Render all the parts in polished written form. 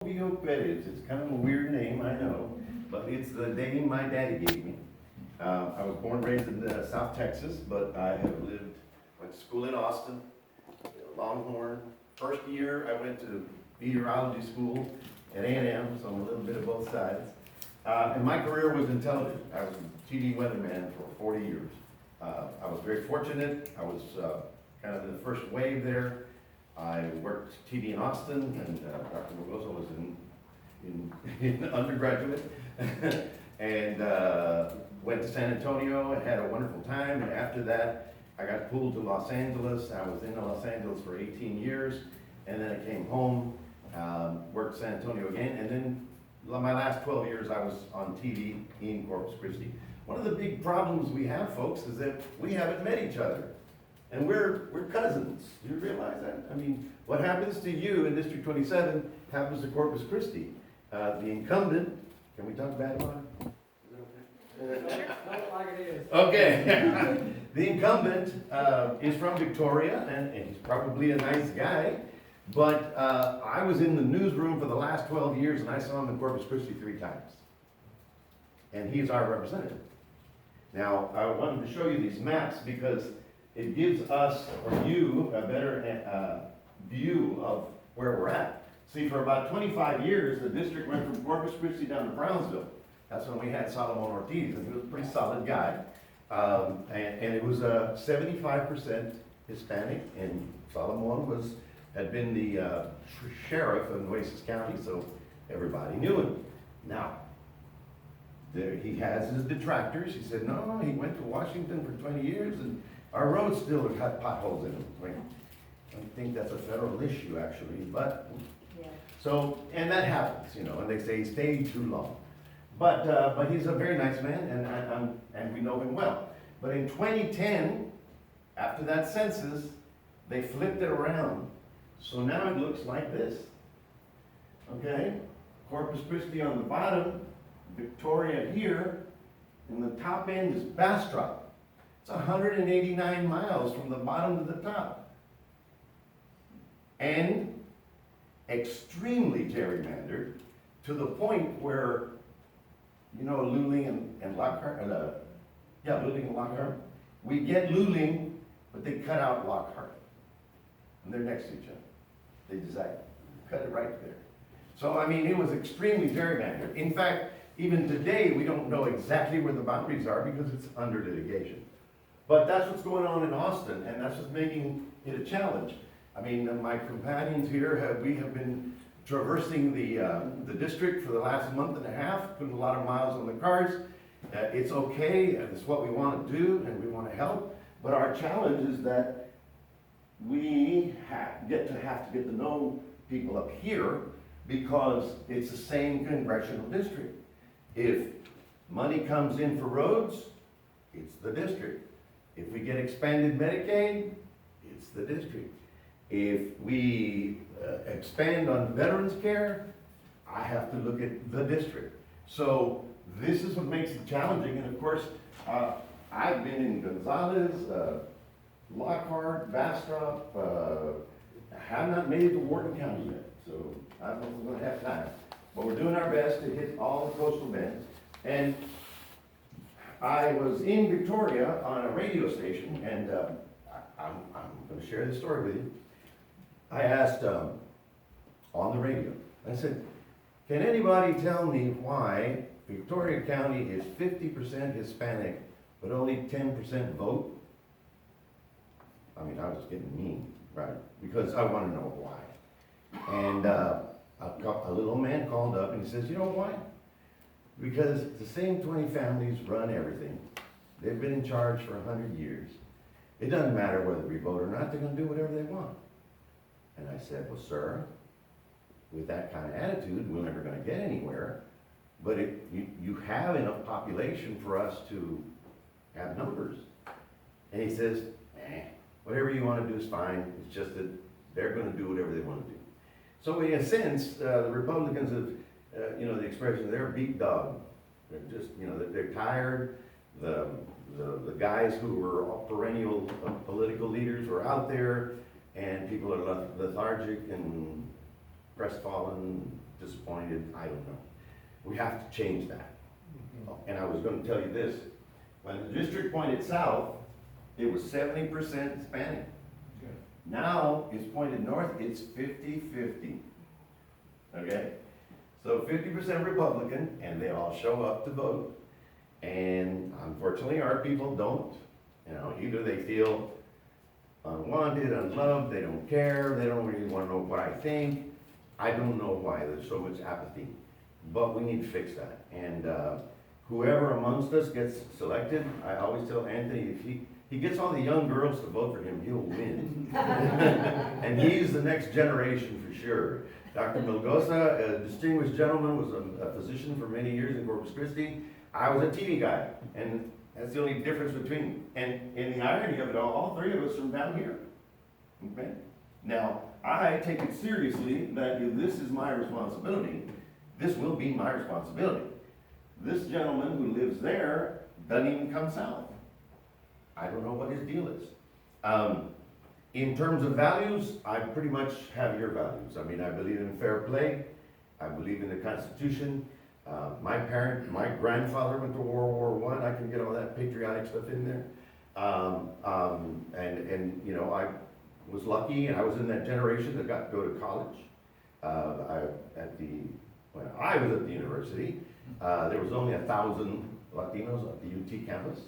Maclovio Perez. It's kind of a weird name, I know, but it's the name my daddy gave me. I was born and raised in South Texas, but I have went to school in Austin, Longhorn. First year, I went to meteorology school at A&M, so I'm a little bit of both sides. And my career was in television. I was a TV weatherman for 40 years. I was very fortunate. I was kind of in the first wave there. I worked TV in Austin, and Dr. Ragosa was in undergraduate, and went to San Antonio and had a wonderful time. And after that, I got pulled to Los Angeles. I was in Los Angeles for 18 years, and then I came home, worked San Antonio again, and then my last 12 years I was on TV in Corpus Christi. One of the big problems we have, folks, is that we haven't met each other. And we're cousins. Do you realize that? I mean, what happens to you in District 27 happens to Corpus Christi. The incumbent, can we talk bad about it? Like it is. Okay. The incumbent is from Victoria, and he's probably a nice guy. But I was in the newsroom for the last 12 years, and I saw him in Corpus Christi 3 times. And he's our representative. Now, I wanted to show you these maps because it gives us, or you, a better view of where we're at. See, for about 25 years, the district went from Corpus Christi down to Brownsville. That's when we had Solomon Ortiz, and he was a pretty solid guy. And it was 75% Hispanic, and Solomon had been the sheriff of Nueces County, so everybody knew him. Now, he has his detractors. He said, no, he went to Washington for 20 years, and our roads still have potholes in them. Wait, I don't think that's a federal issue, actually, but, Yeah. so, and that happens, and they say he stayed too long. But he's a very nice man, and we know him well. But in 2010, after that census, they flipped it around. So now it looks like this. Okay? Corpus Christi on the bottom, Victoria here, and the top end is Bastrop. It's 189 miles from the bottom to the top. And extremely gerrymandered to the point where, Luling and Lockhart, Luling and Lockhart. We get Luling, but they cut out Lockhart. And they're next to each other. They decided to cut it right there. So, I mean, it was extremely gerrymandered. In fact, even today, we don't know exactly where the boundaries are because it's under litigation. But that's what's going on in Austin, and that's what's making it a challenge. I mean, my companions here, we have been traversing the district for the last month and a half, putting a lot of miles on the cars. It's okay, and it's what we want to do, and we want to help. But our challenge is that we have to get to know people up here because it's the same congressional district. If money comes in for roads, it's the district. If we get expanded Medicaid, it's the district. If we expand on veterans care, I have to look at the district. So this is what makes it challenging. And of course, I've been in Gonzales, Lockhart, Bastrop, have not made it to Wharton County yet. So I don't know if we're going to have time. But we're doing our best to hit all the coastal bends. And I was in Victoria on a radio station, and I'm going to share this story with you. I asked on the radio, I said, can anybody tell me why Victoria County is 50% Hispanic, but only 10% vote? I mean, I was getting mean, right? Because I want to know why. And a little man called up and he says, you know why? Because the same 20 families run everything. They've been in charge for 100 years. It doesn't matter whether we vote or not, they're going to do whatever they want. And I said, well, sir, with that kind of attitude, we're never going to get anywhere. But you have enough population for us to have numbers. And he says, whatever you want to do is fine. It's just that they're going to do whatever they want to do. So in a sense, the Republicans have, the expression, they're a beat dog. They're just, they're tired. The guys who were perennial political leaders were out there, and people are lethargic and crestfallen, disappointed, I don't know. We have to change that. And I was gonna tell you this, when the district pointed south, it was 70% Hispanic. Now, it's pointed north, it's 50-50. Okay? So 50% Republican, and they all show up to vote. And unfortunately, our people don't. You know, either they feel unwanted, unloved, they don't care, they don't really want to know what I think. I don't know why there's so much apathy, but we need to fix that. And whoever amongst us gets selected, I always tell Anthony, if he gets all the young girls to vote for him, he'll win. And he's the next generation for sure. Dr. Melgoza, a distinguished gentleman, was a physician for many years in Corpus Christi. I was a TV guy, and that's the only difference between, and the irony of it all three of us are down here. Okay? Now, I take it seriously that if this is my responsibility, this will be my responsibility. This gentleman who lives there doesn't even come south. I don't know what his deal is. In terms of values, I pretty much have your values. I mean, I believe in fair play. I believe in the Constitution. My grandfather went to World War I. I can get all that patriotic stuff in there. And you know, I was lucky, and I was in that generation that got to go to college. When I was at the university, there was only 1,000 Latinos at the UT campus,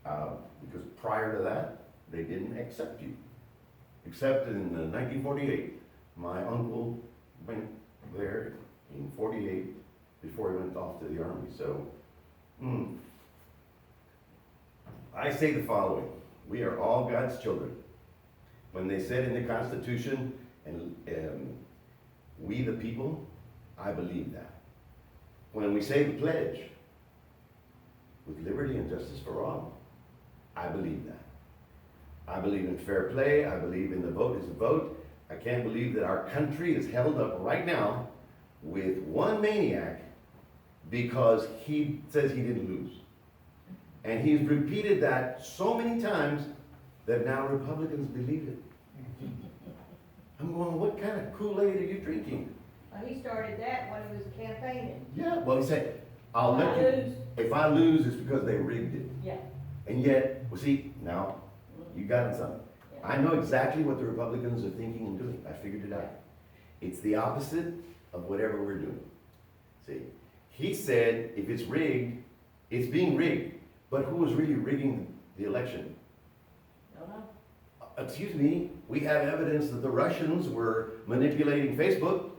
because prior to that, they didn't accept you. Except in 1948, my uncle went there in 48 before he went off to the army. So, I say the following: we are all God's children. When they said in the Constitution, and we the people, I believe that. When we say the pledge, with liberty and justice for all, I believe that. I believe in fair play. I believe in the vote is a vote. I can't believe that our country is held up right now with one maniac because he says he didn't lose. And he's repeated that so many times that now Republicans believe it. I'm going, what kind of Kool-Aid are you drinking? Well, he started that when he was campaigning. Yeah, well, he said, I'll let you, if I lose, it's because they rigged it. Yeah. And yet, well, see, now, you got something. Yeah. I know exactly what the Republicans are thinking and doing. I figured it out. It's the opposite of whatever we're doing. See, he said if it's rigged, it's being rigged. But who was really rigging the election? Don't know. Excuse me, we have evidence that the Russians were manipulating Facebook.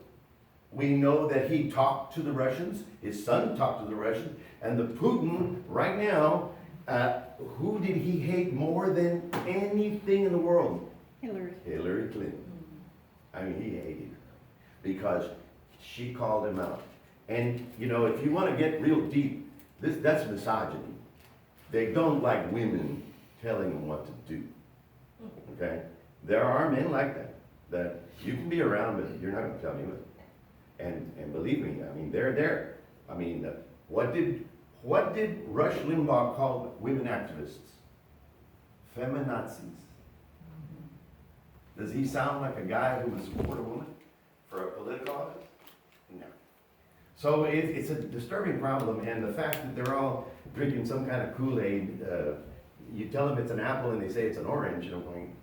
We know that he talked to the Russians, his son talked to the Russians, and the Putin right now, who did he hate more than anything in the world? Hillary Clinton. I mean, he hated her because she called him out. And you know, if you want to get real deep, that's misogyny. They don't like women telling them what to do. Okay? There are men like that you can be around, but you're not going to tell me what. And believe me, I mean, they're there. I mean, what did Rush Limbaugh call women activists? Feminazis. Does he sound like a guy who would support a woman for a political office? No. So it's a disturbing problem, and the fact that they're all drinking some kind of Kool-Aid, you tell them it's an apple and they say it's an orange, and I'm going,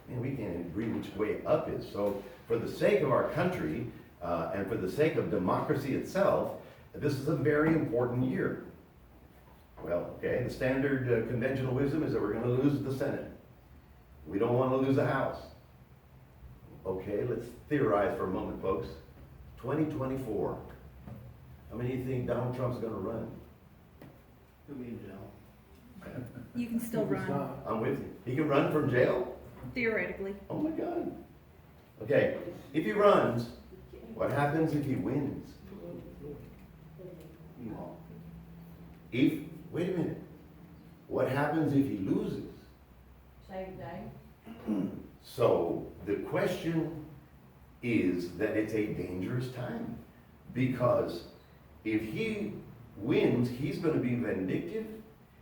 man, we can't agree which way up is. So for the sake of our country, and for the sake of democracy itself, this is a very important year. Well, okay, the standard conventional wisdom is that we're going to lose the Senate. We don't want to lose the House. Okay, let's theorize for a moment, folks. 2024. How many do you think Donald Trump's going to run? Who means no? You can still run, I'm with you. He can run from jail? theoretically. Oh my God. Okay, if he runs, what happens if he wins? Wait a minute. What happens if he loses? Same thing. So the question is that it's a dangerous time, because if he wins, he's going to be vindictive.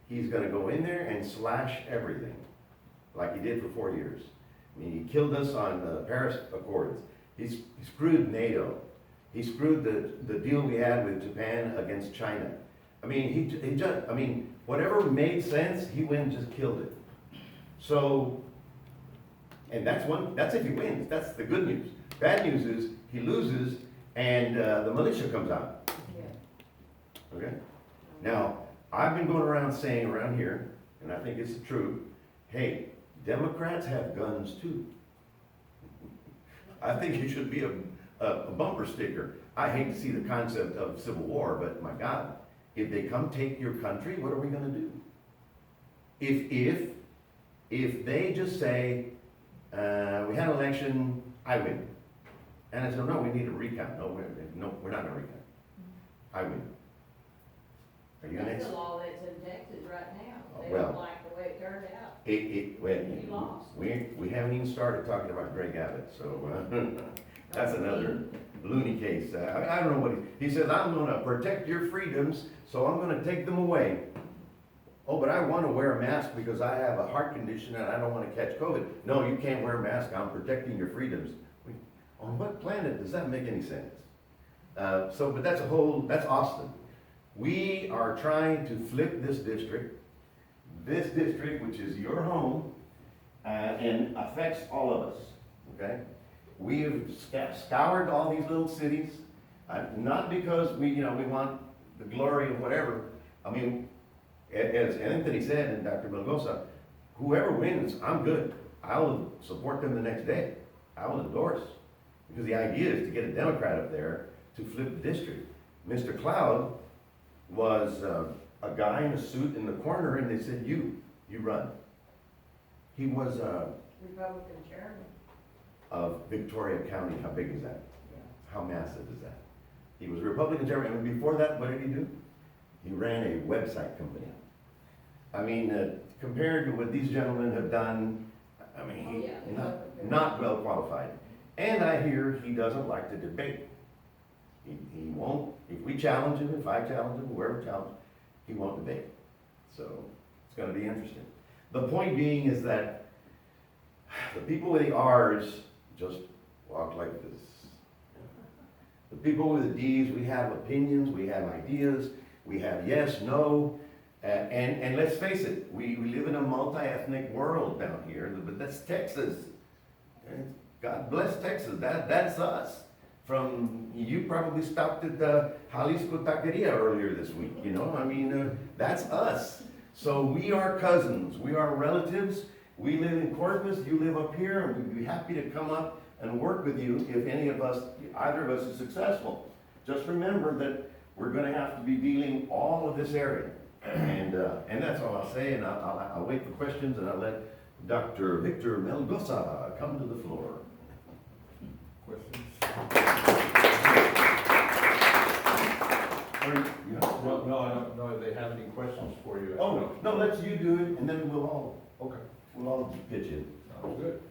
He's going to go in there and slash everything, like he did for 4 years. I mean, he killed us on the Paris Accords. He screwed NATO. He screwed the deal we had with Japan against China. I mean, he just, I mean, whatever made sense, he went and just killed it. So, and that's if he wins, that's the good news. Bad news is, he loses, and the militia comes out, Yeah. okay? Now, I've been going around saying around here, and I think it's true, hey, Democrats have guns too. I think it should be a bumper sticker. I hate to see the concept of civil war, but my God, if they come take your country, what are we gonna do? If they just say, we had an election, I win. And I said, no, we need a recount. No, we're not gonna recount. I win. Are you That's next? the law that's in Texas right now. They Well, don't like the way it turned out. Well, You lost. we haven't even started talking about Greg Abbott, so, that's another loony case. I don't know what he says, I'm gonna protect your freedoms, so I'm gonna take them away. Oh, but I wanna wear a mask because I have a heart condition and I don't wanna catch COVID. No, you can't wear a mask, I'm protecting your freedoms. On what planet does that make any sense? But that's Austin. We are trying to flip this district, which is your home, and affects all of us, okay? We have scoured all these little cities, not because we want the glory of whatever. I mean, as Anthony said, and Dr. Melgoza, whoever wins, I'm good. I'll support them the next day. I will endorse. Because the idea is to get a Democrat up there to flip the district. Mr. Cloud was a guy in a suit in the corner, and they said, you run. He was Republican chairman. of Victoria County. How big is that? How massive is that? He was Republican chairman, and before that, what did he do? He ran a website company. I mean, compared to what these gentlemen have done, I mean, not well qualified. And I hear he doesn't like to debate. He won't, if we challenge him, if I challenge him, whoever challenges, he won't debate. So, it's gonna be interesting. The point being is that the people with the R's just walk like this. The people with the D's, we have opinions, we have ideas, we have yes, no, and let's face it, we live in a multi-ethnic world down here, but that's Texas. And God bless Texas, that's us. You probably stopped at the Jalisco Taqueria earlier this week, I mean, that's us. So we are cousins, we are relatives, we live in Corpus, you live up here, and we'd be happy to come up and work with you if any of us, either of us is successful. Just remember that we're gonna have to be dealing all of this area. And that's all I'll say, and I'll wait for questions, and I'll let Dr. Victor Melgoza come to the floor. Questions? Well, No, I don't know if they have any questions for you. oh, no, let's you do it, and then we'll all Okay, pitch in. sounds good.